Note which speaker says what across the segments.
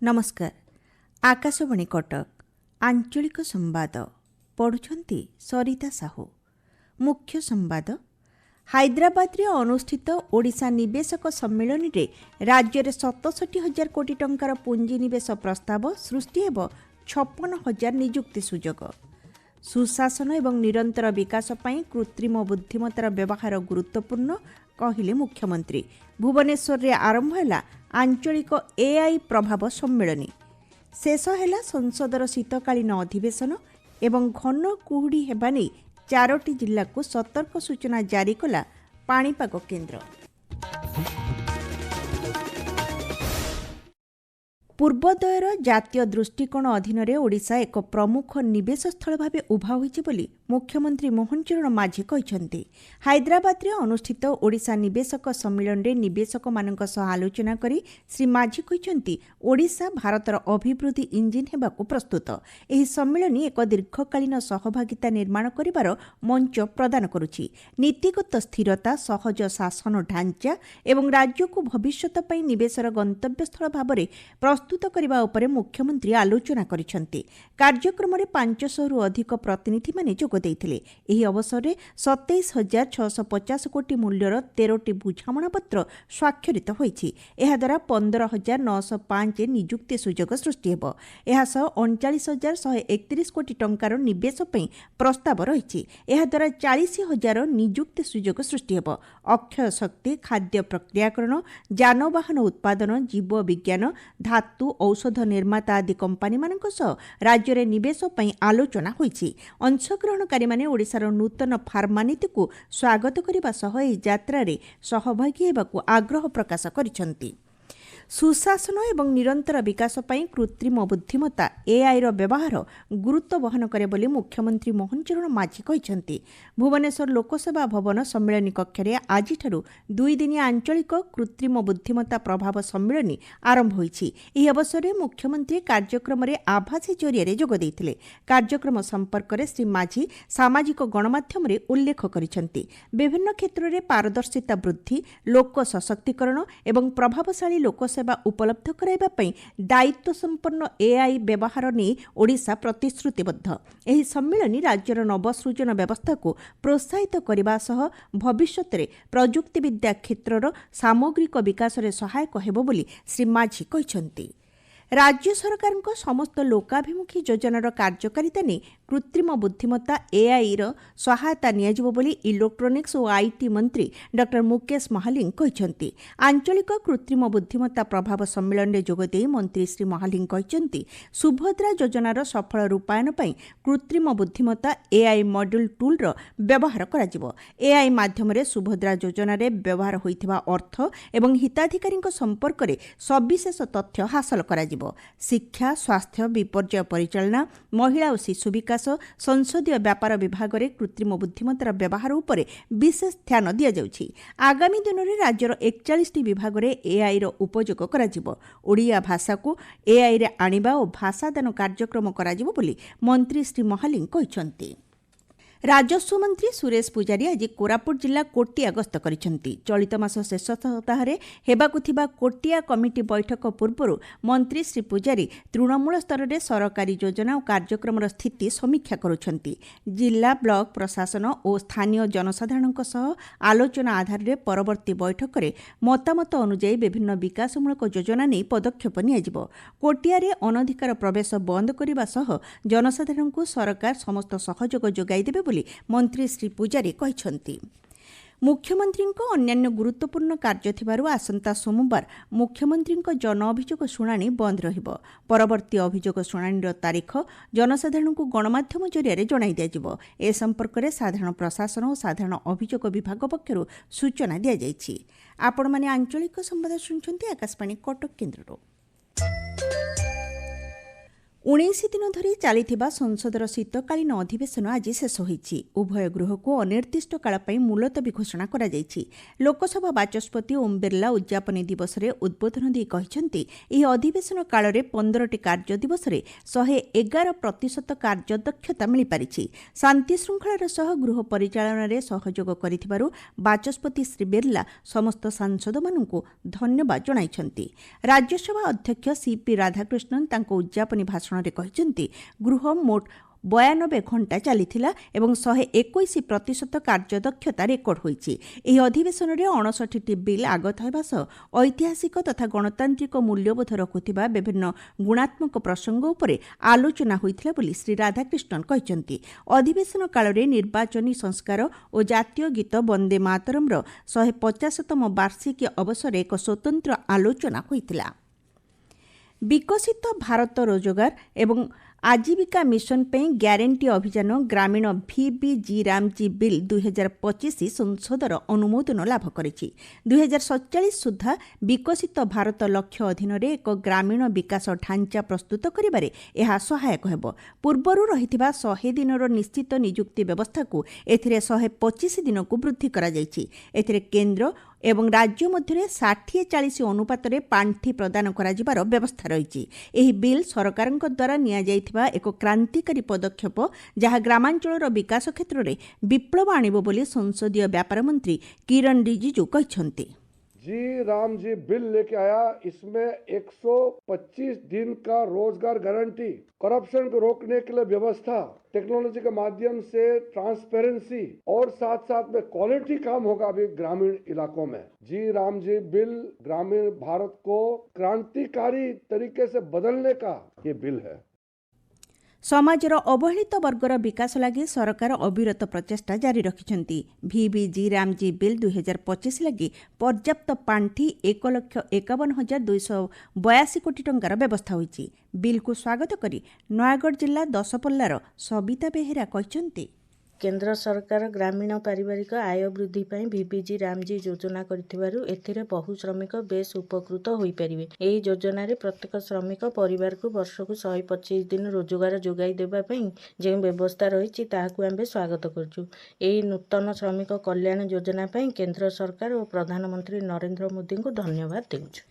Speaker 1: नमस्कार। आकाशवाणी कटक आंचलिक संवाद पढ़ुछंती सरिता साहू। मुख्य संवाद। हैदराबाद रे अनुष्ठित ओडिशा निवेशक सम्मेलन रे राज्य रे 67,000 कोटी टंकार पुंजीनिवेश प्रस्ताव सृष्टि हेब 56,000 नियुक्ति सुजोग। सुशासन एवं निरंतर विकास पई कृत्रिम बुद्धिमत्तार व्यवहार गुरुत्वपूर्ण कहिले मुख्यमंत्री। भुवनेश्वर रे आरंभ हैला आंचलिक एआई प्रभाव सम्मेलन। शेष हैला संसदर शीतकालीन अधिवेशन एवं घन कुहुड़ी हेबा नै 4टी जिल्ला को सतर्क सूचना जारी कला पाणीपाग केन्द्र। पूर्वोदयर जातीय दृष्टिकोण अधीन ओडिशा एक प्रमुख निवेश स्थल भाव उभा होइछि बोली मुख्यमंत्री मोहन चरण माझी कहिसंती। हैदराबाद रे अनुष्ठित ओडिशा निवेशक सम्मेलन रे निवेशक मानक सह आलोचना करी श्री माझी कहिसंती ओडिशा भारतर अभिवृद्धि इंजिन हेबाकु प्रस्तुत। एही सम्मेलन एक दीर्घकालीन सहभागिता निर्माण करिवार मंच प्रदान करुछि। नीतिगत स्थिरता, सहज शासन ढांचा एवं राज्य को भविष्यत पई निवेशर गंतव्य स्थल भाबरे प्रस्तुत करबा उपरे मुख्यमंत्री आलोचना करिसंती। कार्यक्रम रे 500 रु अधिक प्रतिनिधि माने जोग देइथिले। एही अवसर रे 27,650 कोटी मूल्यर 13टी बुझामणा पत्र स्वाक्षरित होइछि। एहा द्वारा 15,905 नियुक्ति सुजोग सृष्टि हेबो। एहा सह 39,131 कोटी टंकार निवेश पई प्रस्ताव रहिछि। एहा द्वारा 40,000 नियुक्ति सुजोग सृष्टि हेबो। अक्षय शक्ति, खाद्य प्रक्रियाकरण, जानवाहन उत्पादन, जीव विज्ञान, धातु, औषध निर्माता आदि कंपानी मानक सह राज्य रे निवेश पई आलोचना होइछि। अंशग्रहणकारी माने ओडिशार नूतन फार्मा नीति को स्वागत करिबा सह एही यात्रा रे सहभागी हेबाकु आग्रह प्रकाश करिसंती। सुशासन एवं निरंतर विकास पई कृत्रिम बुद्धिमत्ता एआई रो व्यवहार गुरुत्व वहन करे बोली मुख्यमंत्री मोहन चरण माझी कहिसंती। भुवनेश्वर लोकसेवा भवन सम्मेलन कक्ष रे आजि ठारू 2 दिनिया आंचलिक कृत्रिम बुद्धिमत्ता प्रभाव सम्मेलन आरंभ होइछि। एही अवसर रे मुख्यमंत्री कार्यक्रम रे आभासी जरिया रे जोग देइथिले। कार्यक्रम संपर्क रे श्री माझी सामाजिक गणमाध्यम रे उल्लेख करिसंती। विभिन्न क्षेत्र रे पारदर्शिता वृद्धि, लोक सशक्तिकरण एवं प्रभावशाली लोक सेवा उपलब्ध कराइबा पई दायित्व संपन्न एआई व्यवहार नै ओडिशा प्रतिश्रुतिबद्ध। एही सम्मेलन राज्यर नवसृजन व्यवस्था को प्रोत्साहित करबा सह भविष्यत रे प्रजुक्ति विद्या क्षेत्रर सामग्रिक विकास रे सहायक हेबो बोली श्री माझी कहिसंती। राज्य सरकार समस्त लोकाभिमुखी योजनार कार्यकारिता नै कृत्रिम बुद्धिमत्ता एआई रो सहायता नियाजिबो बोली इलेक्ट्रोनिक्स और आईटी मंत्री डॉक्टर मुकेश महालिंग कहिसंती। आंचलिक कृत्रिम बुद्धिमत्ता प्रभाव सम्मेलन रे जोग देई मंत्री श्री महालिंग कहिसंती सुभद्रा योजनार सफल रूपायन पई कृत्रिम बुद्धिमत्ता एआई मॉड्यूल टूल रो व्यवहार कराजिबो। एआई माध्यम रे सुभद्रा योजना रे व्यवहार होइथिबा अर्थ एवं हिताधिकारी संपर्क रे सविशेष तथ्य हासिल कराजिबो। शिक्षा, स्वास्थ्य, विपर्यय परिचालना, महिला और शिशु विकास, संसदीय व्यापार विभाग रे कृत्रिम बुद्धिमत्तार व्यवहार उपरे विशेष ध्यान दिया जाउछि। आगामी दिन रे राज्यर 41टी विभाग रे एआई रो उपयोग कराजिबो। ओडिया भाषा को एआई रे आनिबा और भाषादान कार्यक्रम कराजिबो बोली मंत्री श्री महालिंग कहिसंती। राजस्व मंत्री सुरेश पुजारी आज कोरापुट जिला कोटिया गस्त करिसंती। चलित मास शेष सप्ताह रे हेबाकु थिबा कोटिया कमिटी बैठक पूर्व मंत्री श्री पुजारी तृणमूल स्तर रे सरकारी योजना और कार्यक्रम स्थिति समीक्षा करुछंती। जिला ब्लॉक प्रशासन और स्थानीय जनसाधारण सह आलोचना आधार रे परवर्ती बैठक रे मतामत अनुसार विभिन्न विकासमूलक योजना नै पदक्षेप नियाजिबो। कोटिया रे अनधिकार प्रवेश बंद करिबा सह जनसाधारण को सरकार समस्त सहयोग जोगाई देबे मंत्री श्री पुजारी कहिसंती। मुख्यमंत्री अन्यान्य गुरुत्वपूर्ण कार्य थिबारु आसंता सोमवार मुख्यमंत्री जन अभियोग शुणाणी बंद रहिबो। परवर्ती अभियोग शुणाणीर तारीख जनसाधारण को गणमाध्यम जरिया जणाई दियाजिबो। ए संपर्क में साधारण प्रशासन और साधारण अभियोग विभाग पक्षरु सूचना दिया जायछि। आपण माने आंचलिक संवाद सुनछंती आकाशवाणी कटक केन्द्ररो। ଉଣେଇଶ ଦିନ ଧରି ଚାଲିଥିବା ସଂସଦର ଶୀତକାଳୀନ ଅଧିବେଶନ ଆଜି ଶେଷ ହୋଇଛି। ଉଭୟ ଗୃହକୁ ଅନିର୍ଦ୍ଦିଷ୍ଟ କାଳ ପାଇଁ ମୁଲତବୀ ଘୋଷଣା କରାଯାଇଛି। ଲୋକସଭା ବାଚସ୍ପତି ଓମ୍ ବିର୍ଲା ଉଦ୍ଯାପନୀ ଦିବସରେ ଉଦ୍ବୋଧନ ଦେଇ କହିଛନ୍ତି, ଏହି ଅଧିବେଶନ କାଳରେ 15ଟି କାର୍ଯ୍ୟ ଦିବସରେ 111% କାର୍ଯ୍ୟଦକ୍ଷତା ମିଳିପାରିଛି। ଶାନ୍ତି ଶୃଙ୍ଖଳାର ସହ ଗୃହ ପରିଚାଳନାରେ ସହଯୋଗ କରିଥିବାରୁ ବାଚସ୍ପତି ଶ୍ରୀ ବିର୍ଲା ସମସ୍ତ ସାଂସଦମାନଙ୍କୁ ଧନ୍ୟବାଦ ଜଣାଇଛନ୍ତି। ରାଜ୍ୟସଭା ଅଧ୍ୟକ୍ଷ ସିପି ରାଧାକୃଷ୍ଣନ୍ ତାଙ୍କ ଉଦ୍ଯାପନୀ ଭାଷଣରେ କହିଛନ୍ତି, ଗୃହ ମୋଟ 92 ଘଣ୍ଟା ଚାଲିଥିଲା ଏବଂ 121% କାର୍ଯ୍ୟଦକ୍ଷତା ରେକର୍ଡ ହୋଇଛି। ଏହି ଅଧିବେଶନରେ 59ଟି ବିଲ୍ ଆଗତ ହେବା ସହ ଐତିହାସିକ ତଥା ଗଣତାନ୍ତ୍ରିକ ମୂଲ୍ୟବୋଧ ରଖୁଥିବା ବିଭିନ୍ନ ଗୁଣାତ୍ମକ ପ୍ରସଙ୍ଗ ଉପରେ ଆଲୋଚନା ହୋଇଥିଲା ବୋଲି ଶ୍ରୀ ରାଧାକୃଷ୍ଣନ୍ କହିଛନ୍ତି। ଅଧିବେଶନ କାଳରେ ନିର୍ବାଚନୀ ସଂସ୍କାର ଓ ଜାତୀୟ ଗୀତ ବନ୍ଦେ ମାତରମ୍ର 150ତମ ବାର୍ଷିକୀ ଅବସରରେ ଏକ ସ୍ୱତନ୍ତ୍ର ଆଲୋଚନା ହୋଇଥିଲା। ବିକଶିତ ଭାରତ ରୋଜଗାର ଏବଂ ଆଜୀବିକା ମିଶନ ପାଇଁ ଗ୍ୟାରେଣ୍ଟି ଅଭିଯାନ ଗ୍ରାମୀଣ ଭିବିଜି ରାମଜୀ ବିଲ୍ 2025 ସଂସଦର ଅନୁମୋଦନ ଲାଭ କରିଛି। 2047 ସୁଦ୍ଧା ବିକଶିତ ଭାରତ ଲକ୍ଷ୍ୟ ଅଧୀନରେ ଏକ ଗ୍ରାମୀଣ ବିକାଶ ଢାଞ୍ଚା ପ୍ରସ୍ତୁତ କରିବାରେ ଏହା ସହାୟକ ହେବ। ପୂର୍ବରୁ ରହିଥିବା 100 ଦିନର ନିଶ୍ଚିତ ନିଯୁକ୍ତି ବ୍ୟବସ୍ଥାକୁ ଏଥିରେ 125 ଦିନକୁ ବୃଦ୍ଧି କରାଯାଇଛି। ଏଥିରେ କେନ୍ଦ୍ର ଏବଂ ରାଜ୍ୟ ମଧ୍ୟରେ 60-40 ଅନୁପାତରେ ପାଣ୍ଠି ପ୍ରଦାନ କରାଯିବାର ବ୍ୟବସ୍ଥା ରହିଛି। ଏହି ବିଲ୍ ସରକାରଙ୍କ ଦ୍ୱାରା ନିଆଯାଇଥିବା ଏକ କ୍ରାନ୍ତିକାରୀ ପଦକ୍ଷେପ, ଯାହା ଗ୍ରାମାଞ୍ଚଳର ବିକାଶ କ୍ଷେତ୍ରରେ ବିପ୍ଳବ ଆଣିବ ବୋଲି ସଂସଦୀୟ ବ୍ୟାପାର ମନ୍ତ୍ରୀ କିରଣ ରିଜିଜୁ କହିଛନ୍ତି।
Speaker 2: जी राम जी बिल लेके आया। इसमें 125 दिन का रोजगार गारंटी, करप्शन को रोकने के लिए व्यवस्था, टेक्नोलॉजी के माध्यम से ट्रांसपेरेंसी और साथ साथ में क्वालिटी काम होगा अभी ग्रामीण इलाकों में। जी राम जी बिल ग्रामीण भारत को क्रांतिकारी तरीके से बदलने का ये बिल है।
Speaker 1: ସମାଜର ଅବହେଳିତ ବର୍ଗର ବିକାଶ ଲାଗି ସରକାର ଅବିରତ ପ୍ରଚେଷ୍ଟା ଜାରି ରଖିଛନ୍ତି। ଭିବିଜି ରାମଜୀ ବିଲ୍ 2025 ଲାଗି ପର୍ଯ୍ୟାପ୍ତ ପାଣ୍ଠି 1,51,282 କୋଟି ଟଙ୍କାର ବ୍ୟବସ୍ଥା ହୋଇଛି। ବିଲ୍କୁ ସ୍ୱାଗତ କରି ନୟାଗଡ଼ ଜିଲ୍ଲା ଦଶପଲ୍ଲାର ସବିତା ବେହେରା କହିଛନ୍ତି,
Speaker 3: କେନ୍ଦ୍ର ସରକାର ଗ୍ରାମୀଣ ପାରିବାରିକ ଆୟ ବୃଦ୍ଧି ପାଇଁ ଭିବିଜି ରାମଜୀ ଯୋଜନା କରିଥିବାରୁ ଏଥିରେ ବହୁ ଶ୍ରମିକ ବେଶ୍ ଉପକୃତ ହୋଇପାରିବେ। ଏହି ଯୋଜନାରେ ପ୍ରତ୍ୟେକ ଶ୍ରମିକ ପରିବାରକୁ ବର୍ଷକୁ 125 ଦିନ ରୋଜଗାର ଯୋଗାଇ ଦେବା ପାଇଁ ଯେଉଁ ବ୍ୟବସ୍ଥା ରହିଛି ତାହାକୁ ଆମେ ସ୍ୱାଗତ କରୁଛୁ। ଏହି ନୂତନ ଶ୍ରମିକ କଲ୍ୟାଣ ଯୋଜନା ପାଇଁ କେନ୍ଦ୍ର ସରକାର ଓ ପ୍ରଧାନମନ୍ତ୍ରୀ ନରେନ୍ଦ୍ର ମୋଦିଙ୍କୁ ଧନ୍ୟବାଦ ଦେଉଛୁ।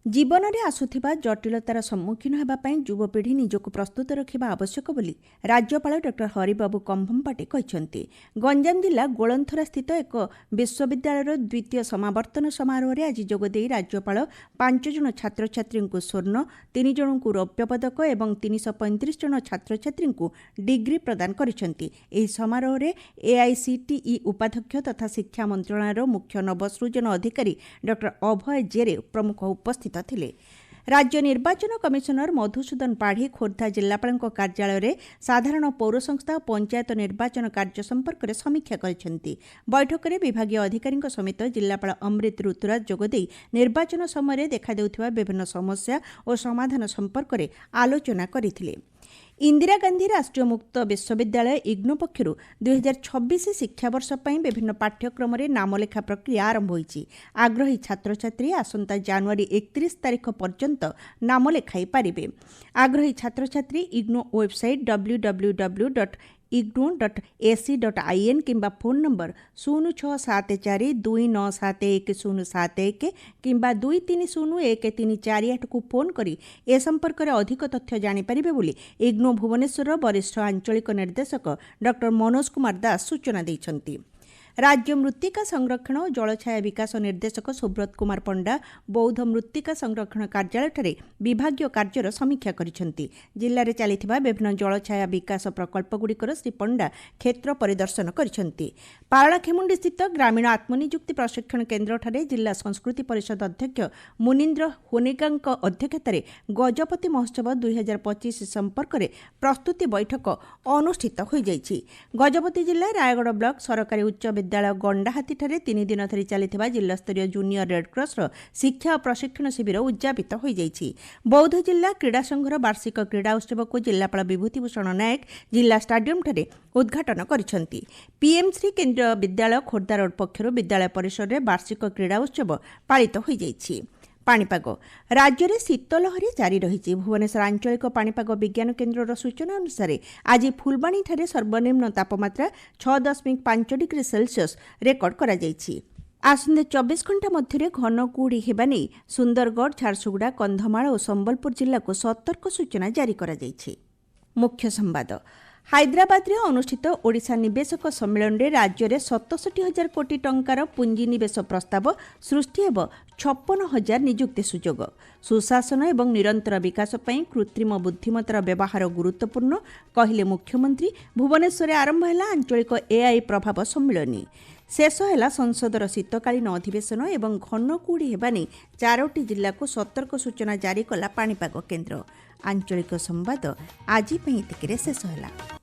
Speaker 1: ଜୀବନରେ ଆସୁଥିବା ଜଟିଳତାର ସମ୍ମୁଖୀନ ହେବା ପାଇଁ ଯୁବପିଢ଼ି ନିଜକୁ ପ୍ରସ୍ତୁତ ରଖିବା ଆବଶ୍ୟକ ବୋଲି ରାଜ୍ୟପାଳ ଡକ୍ଟର ହରିବାବୁ କମ୍ଭମପାଟି କହିଛନ୍ତି। ଗଞ୍ଜାମ ଜିଲ୍ଲା ଗୋଳନ୍ଥରାସ୍ଥିତ ଏକ ବିଶ୍ୱବିଦ୍ୟାଳୟର ଦ୍ୱିତୀୟ ସମାବର୍ତ୍ତନ ସମାରୋହରେ ଆଜି ଯୋଗଦେଇ ରାଜ୍ୟପାଳ 5 ଜଣ ଛାତ୍ରଛାତ୍ରୀଙ୍କୁ ସ୍ୱର୍ଣ୍ଣ, 3 ଜଣଙ୍କୁ ରୌପ୍ୟ ପଦକ ଏବଂ 335 ଜଣ ଛାତ୍ରଛାତ୍ରୀଙ୍କୁ ଡିଗ୍ରୀ ପ୍ରଦାନ କରିଛନ୍ତି। ଏହି ସମାରୋହରେ ଏଆଇସିଟିଇ ଉପାଧ୍ୟକ୍ଷ ତଥା ଶିକ୍ଷା ମନ୍ତ୍ରଣାଳୟର ମୁଖ୍ୟ ନବସୃଜନ ଅଧିକାରୀ ଡକ୍ଟର ଅଭୟ ଜେରେ ପ୍ରମୁଖ ଉପସ୍ଥିତ ଥିଲେ। ରାଜ୍ୟ ନିର୍ବାଚନ କମିଶନର ମଧୁସୂଦନ ପାଢ଼ୀ ଖୋର୍ଦ୍ଧା ଜିଲ୍ଲାପାଳଙ୍କ କାର୍ଯ୍ୟାଳୟରେ ସାଧାରଣ ପୌର ସଂସ୍ଥା ଓ ପଞ୍ଚାୟତ ନିର୍ବାଚନ କାର୍ଯ୍ୟ ସମ୍ପର୍କରେ ସମୀକ୍ଷା କରିଛନ୍ତି। ବୈଠକରେ ବିଭାଗୀୟ ଅଧିକାରୀଙ୍କ ସମେତ ଜିଲ୍ଲାପାଳ ଅମୃତ ଋତୁରାଜ ଯୋଗଦେଇ ନିର୍ବାଚନ ସମୟରେ ଦେଖାଦେଉଥିବା ବିଭିନ୍ନ ସମସ୍ୟା ଓ ସମାଧାନ ସମ୍ପର୍କରେ ଆଲୋଚନା କରିଥିଲେ। ଇନ୍ଦିରା ଗାନ୍ଧୀ ରାଷ୍ଟ୍ରୀୟ ମୁକ୍ତ ବିଶ୍ୱବିଦ୍ୟାଳୟ ଇଗ୍ନୋ ପକ୍ଷରୁ 2026 ଶିକ୍ଷାବର୍ଷ ପାଇଁ ବିଭିନ୍ନ ପାଠ୍ୟକ୍ରମରେ ନାମଲେଖା ପ୍ରକ୍ରିୟା ଆରମ୍ଭ ହୋଇଛି। ଆଗ୍ରହୀ ଛାତ୍ରଛାତ୍ରୀ ଆସନ୍ତା ଜାନୁଆରୀ 31 ତାରିଖ ପର୍ଯ୍ୟନ୍ତ ନାମ ଲେଖାଇ ପାରିବେ। ଆଗ୍ରହୀ ଛାତ୍ରଛାତ୍ରୀ ଇଗ୍ନୋ ୱେବସାଇଟ୍ www.igno.ac.in କିମ୍ବା ଫୋନ୍ ନମ୍ବର 0674297171 କିମ୍ବା 23013348କୁ ଫୋନ୍ କରି ଏ ସମ୍ପର୍କରେ ଅଧିକ ତଥ୍ୟ ଜାଣିପାରିବେ ବୋଲି ଇଗ୍ନୋ ଭୁବନେଶ୍ୱରର ବରିଷ୍ଠ ଆଞ୍ଚଳିକ ନିର୍ଦ୍ଦେଶକ ଡକ୍ଟର ମନୋଜ କୁମାର ଦାସ ସୂଚନା ଦେଇଛନ୍ତି। ରାଜ୍ୟ ମୃତ୍ତିକା ସଂରକ୍ଷଣ ଓ ଜଳଛାୟା ବିକାଶ ନିର୍ଦ୍ଦେଶକ ସୁବ୍ରତ କୁମାର ପଣ୍ଡା ବୌଦ୍ଧ ମୃତ୍ତିକା ସଂରକ୍ଷଣ କାର୍ଯ୍ୟାଳୟଠାରେ ବିଭାଗୀୟ କାର୍ଯ୍ୟର ସମୀକ୍ଷା କରିଛନ୍ତି। ଜିଲ୍ଲାରେ ଚାଲିଥିବା ବିଭିନ୍ନ ଜଳଛାୟା ବିକାଶ ପ୍ରକଳ୍ପଗୁଡ଼ିକର ଶ୍ରୀ ପଣ୍ଡା କ୍ଷେତ୍ର ପରିଦର୍ଶନ କରିଛନ୍ତି। ପାରଳାଖେମୁଣ୍ଡିସ୍ଥିତ ଗ୍ରାମୀଣ ଆତ୍ମନିଯୁକ୍ତି ପ୍ରଶିକ୍ଷଣ କେନ୍ଦ୍ରଠାରେ ଜିଲ୍ଲା ସଂସ୍କୃତି ପରିଷଦ ଅଧ୍ୟକ୍ଷ ମୁନୀନ୍ଦ୍ର ହୋନେଗାଙ୍କ ଅଧ୍ୟକ୍ଷତାରେ ଗଜପତି ମହୋତ୍ସବ 2025 ସମ୍ପର୍କରେ ପ୍ରସ୍ତୁତି ବୈଠକ ଅନୁଷ୍ଠିତ ହୋଇଯାଇଛି। ଗଜପତି ଜିଲ୍ଲା ରାୟଗଡ଼ ବ୍ଲକ ସରକାରୀ ଉଚ୍ଚ ବିଦ୍ୟାଳୟ ଗଣ୍ଡାହାତୀଠାରେ 3 ଦିନ ଧରି ଚାଲିଥିବା ଜିଲ୍ଲାସ୍ତରୀୟ ଜୁନିୟର ରେଡ୍କ୍ରସର ଶିକ୍ଷା ଓ ପ୍ରଶିକ୍ଷଣ ଶିବିର ଉଦ୍ଯାପିତ ହୋଇଯାଇଛି। ବୌଦ୍ଧ ଜିଲ୍ଲା କ୍ରୀଡ଼ା ସଂଘର ବାର୍ଷିକ କ୍ରୀଡ଼ା ଉତ୍ସବକୁ ଜିଲ୍ଲାପାଳ ବିଭୂତିଭୂଷଣ ନାୟକ ଜିଲ୍ଲା ଷ୍ଟାଡିୟମଠାରେ ଉଦ୍ଘାଟନ କରିଛନ୍ତି। ପିଏମ୍ଶ୍ରୀ କେନ୍ଦ୍ରୀୟ ବିଦ୍ୟାଳୟ ଖୋର୍ଦ୍ଧା ରୋଡ୍ ପକ୍ଷରୁ ବିଦ୍ୟାଳୟ ପରିସରରେ ବାର୍ଷିକ କ୍ରୀଡ଼ା ଉତ୍ସବ ପାଳିତ ହୋଇଯାଇଛି। पाणीपाग राज्य में शीतलहरी जारी रही। भुवनेश्वर आंचलिक पाणीपाग विज्ञान केन्द्र सूचना अनुसार आज फुलबाणी ठारे सर्वनिम्न तापमात्रा 6.5 डिग्री सेल्सियस रेकर्ड करा जायछि। आसंते 24 घंटा मध्य घन कुहुड़ी हेबा नै सुंदरगढ़, झारसुगुड़ा, कंधमाल और संबलपुर जिला को सतर्क सूचना जारी करा जायछि। मुख्य संवाद हैदराबाद रे अनुष्ठित ओडिशा निवेशक सम्मेलन रे राज्य रे 67,000 कोटी टंकार पुंजीनिवेश प्रस्ताव सृष्टि हेब 56,000 नियुक्ति सुजोग। सुशासन एवं निरंतर विकास पई कृत्रिम बुद्धिमत्तार व्यवहार गुरुत्वपूर्ण कहिले मुख्यमंत्री। भुवनेश्वर आरंभ है आंचलिक एआई प्रभाव सम्मेलन। शेष है संसदर शीतकालीन अधिवेशन एवं घन कुहुड़ी हेबा नै 4टी जिला को सतर्क सूचना जारी कला पाणीपाग केन्द्र। आंचलिक संवाद आज शेष है।